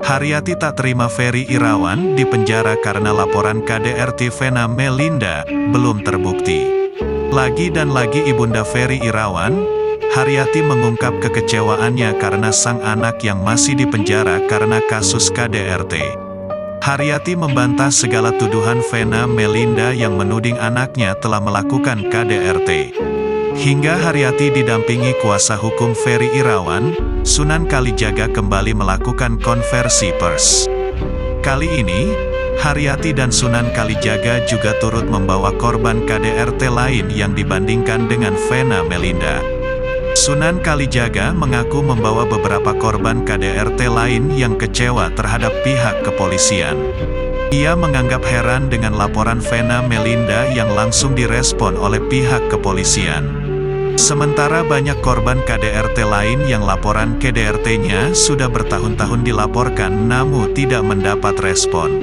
Haryati tak terima Ferry Irawan dipenjara karena laporan KDRT Vena Melinda belum terbukti. Lagi dan lagi Ibunda Ferry Irawan, Haryati mengungkap kekecewaannya karena sang anak yang masih dipenjara karena kasus KDRT. Haryati membantah segala tuduhan Vena Melinda yang menuding anaknya telah melakukan KDRT. Hingga Haryati didampingi kuasa hukum Ferry Irawan, Sunan Kalijaga kembali melakukan konversi pers. Kali ini, Haryati dan Sunan Kalijaga juga turut membawa korban KDRT lain yang dibandingkan dengan Vena Melinda. Sunan Kalijaga mengaku membawa beberapa korban KDRT lain yang kecewa terhadap pihak kepolisian. Ia menganggap heran dengan laporan Vena Melinda yang langsung direspon oleh pihak kepolisian. Sementara banyak korban KDRT lain yang laporan KDRT-nya sudah bertahun-tahun dilaporkan namun tidak mendapat respon.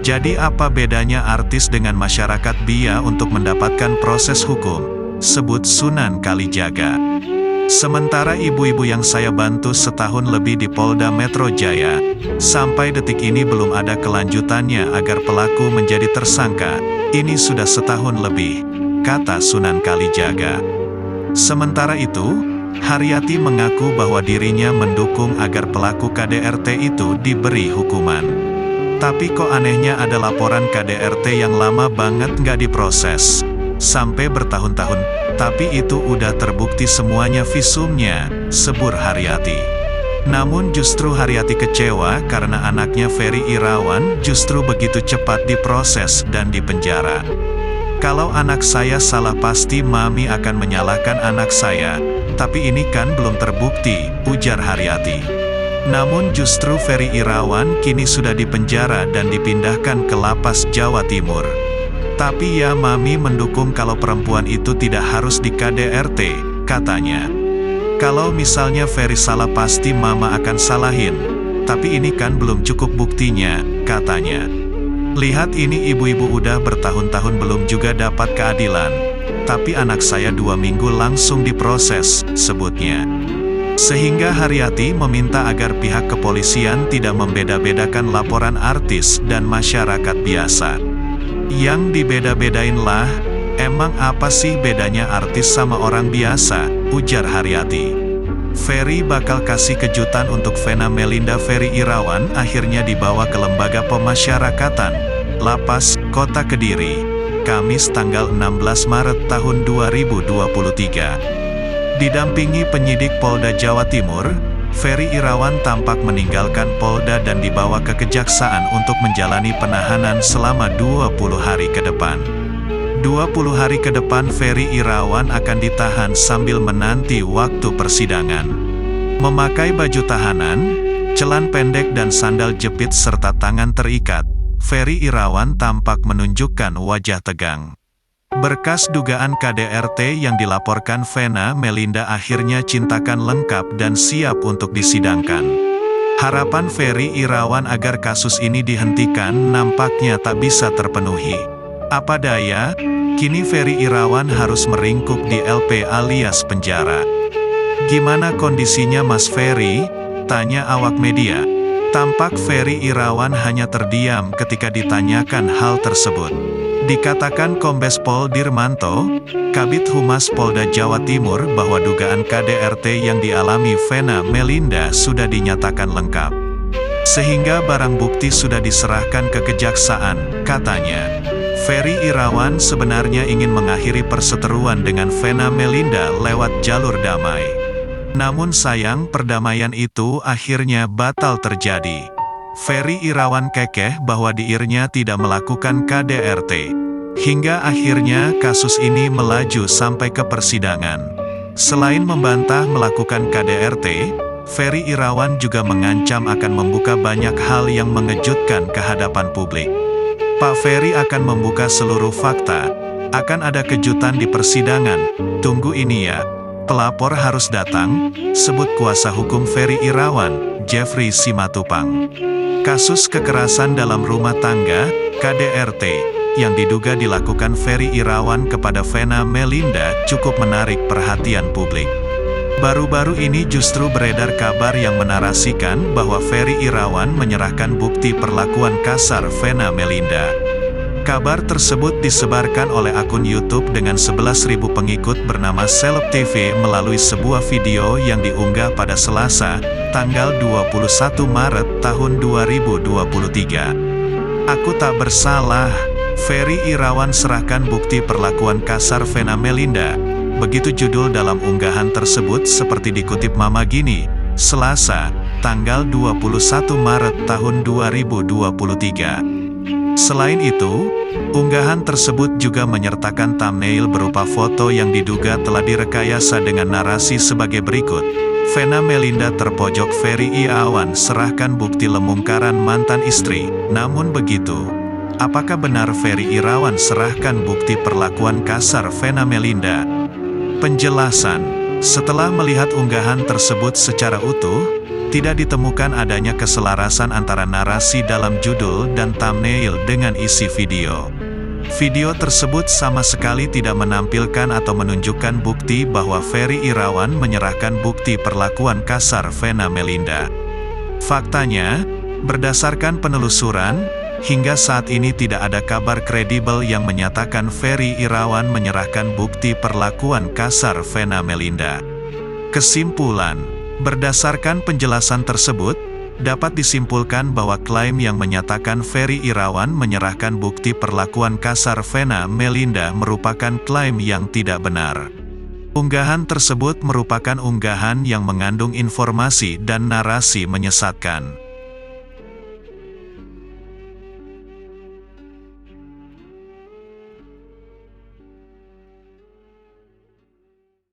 Jadi apa bedanya artis dengan masyarakat Bia untuk mendapatkan proses hukum? Sebut Sunan Kalijaga. Sementara ibu-ibu yang saya bantu setahun lebih di Polda Metro Jaya, sampai detik ini belum ada kelanjutannya agar pelaku menjadi tersangka. Ini sudah setahun lebih, kata Sunan Kalijaga. Sementara itu, Haryati mengaku bahwa dirinya mendukung agar pelaku KDRT itu diberi hukuman. Tapi kok anehnya ada laporan KDRT yang lama banget nggak diproses. Sampai bertahun-tahun, tapi itu udah terbukti semuanya visumnya, sebur Haryati. Namun justru Haryati kecewa karena anaknya Ferry Irawan justru begitu cepat diproses dan dipenjara. Kalau anak saya salah pasti Mami akan menyalahkan anak saya, tapi ini kan belum terbukti, ujar Haryati. Namun justru Ferry Irawan kini sudah dipenjara dan dipindahkan ke lapas Jawa Timur. Tapi ya Mami mendukung kalau perempuan itu tidak harus di KDRT, katanya. Kalau misalnya Ferry salah pasti Mama akan salahin, tapi ini kan belum cukup buktinya, katanya. Lihat ini ibu-ibu udah bertahun-tahun belum juga dapat keadilan. Tapi anak saya 2 minggu langsung diproses, sebutnya. Sehingga Haryati meminta agar pihak kepolisian tidak membeda-bedakan laporan artis dan masyarakat biasa. Yang dibeda-bedain lah, emang apa sih bedanya artis sama orang biasa, ujar Haryati. Ferry bakal kasih kejutan untuk Vena Melinda. Ferry Irawan akhirnya dibawa ke Lembaga Pemasyarakatan, Lapas, Kota Kediri, Kamis tanggal 16 Maret tahun 2023. Didampingi penyidik Polda Jawa Timur, Ferry Irawan tampak meninggalkan Polda dan dibawa ke Kejaksaan untuk menjalani penahanan selama 20 hari ke depan. 20 hari ke depan Ferry Irawan akan ditahan sambil menanti waktu persidangan. Memakai baju tahanan, celan pendek dan sandal jepit serta tangan terikat, Ferry Irawan tampak menunjukkan wajah tegang. Berkas dugaan KDRT yang dilaporkan Vena Melinda akhirnya cintakan lengkap dan siap untuk disidangkan. Harapan Ferry Irawan agar kasus ini dihentikan nampaknya tak bisa terpenuhi. Apa daya, kini Ferry Irawan harus meringkuk di LP alias penjara. Gimana kondisinya Mas Ferry? Tanya awak media. Tampak Ferry Irawan hanya terdiam ketika ditanyakan hal tersebut. Dikatakan Kombes Pol Dirmanto, Kabid Humas Polda Jawa Timur bahwa dugaan KDRT yang dialami Vena Melinda sudah dinyatakan lengkap. Sehingga barang bukti sudah diserahkan ke kejaksaan, katanya. Ferry Irawan sebenarnya ingin mengakhiri perseteruan dengan Vena Melinda lewat jalur damai. Namun sayang perdamaian itu akhirnya batal terjadi. Ferry Irawan kekeh bahwa dirinya tidak melakukan KDRT. Hingga akhirnya kasus ini melaju sampai ke persidangan. Selain membantah melakukan KDRT, Ferry Irawan juga mengancam akan membuka banyak hal yang mengejutkan ke hadapan publik. Pak Ferry akan membuka seluruh fakta. Akan ada kejutan di persidangan. Tunggu ini ya. Pelapor harus datang, sebut kuasa hukum Ferry Irawan, Jeffrey Simatupang. Kasus kekerasan dalam rumah tangga, KDRT, yang diduga dilakukan Ferry Irawan kepada Vena Melinda cukup menarik perhatian publik. Baru-baru ini justru beredar kabar yang menarasikan bahwa Ferry Irawan menyerahkan bukti perlakuan kasar Vena Melinda. Kabar tersebut disebarkan oleh akun YouTube dengan 11.000 pengikut bernama Seleb TV melalui sebuah video yang diunggah pada Selasa, tanggal 21 Maret tahun 2023. Aku tak bersalah, Ferry Irawan serahkan bukti perlakuan kasar Vena Melinda. Begitu judul dalam unggahan tersebut seperti dikutip Mama Gini, Selasa, tanggal 21 Maret tahun 2023. Selain itu, unggahan tersebut juga menyertakan thumbnail berupa foto yang diduga telah direkayasa dengan narasi sebagai berikut. Vena Melinda terpojok, Ferry Irawan serahkan bukti lemungkaran mantan istri. Namun begitu, apakah benar Ferry Irawan serahkan bukti perlakuan kasar Vena Melinda? Penjelasan, setelah melihat unggahan tersebut secara utuh, tidak ditemukan adanya keselarasan antara narasi dalam judul dan thumbnail dengan isi video. Video tersebut sama sekali tidak menampilkan atau menunjukkan bukti bahwa Ferry Irawan menyerahkan bukti perlakuan kasar Vena Melinda. Faktanya, berdasarkan penelusuran, hingga saat ini tidak ada kabar kredibel yang menyatakan Ferry Irawan menyerahkan bukti perlakuan kasar Vena Melinda. Kesimpulan, berdasarkan penjelasan tersebut, dapat disimpulkan bahwa klaim yang menyatakan Ferry Irawan menyerahkan bukti perlakuan kasar Vena Melinda merupakan klaim yang tidak benar. Unggahan tersebut merupakan unggahan yang mengandung informasi dan narasi menyesatkan.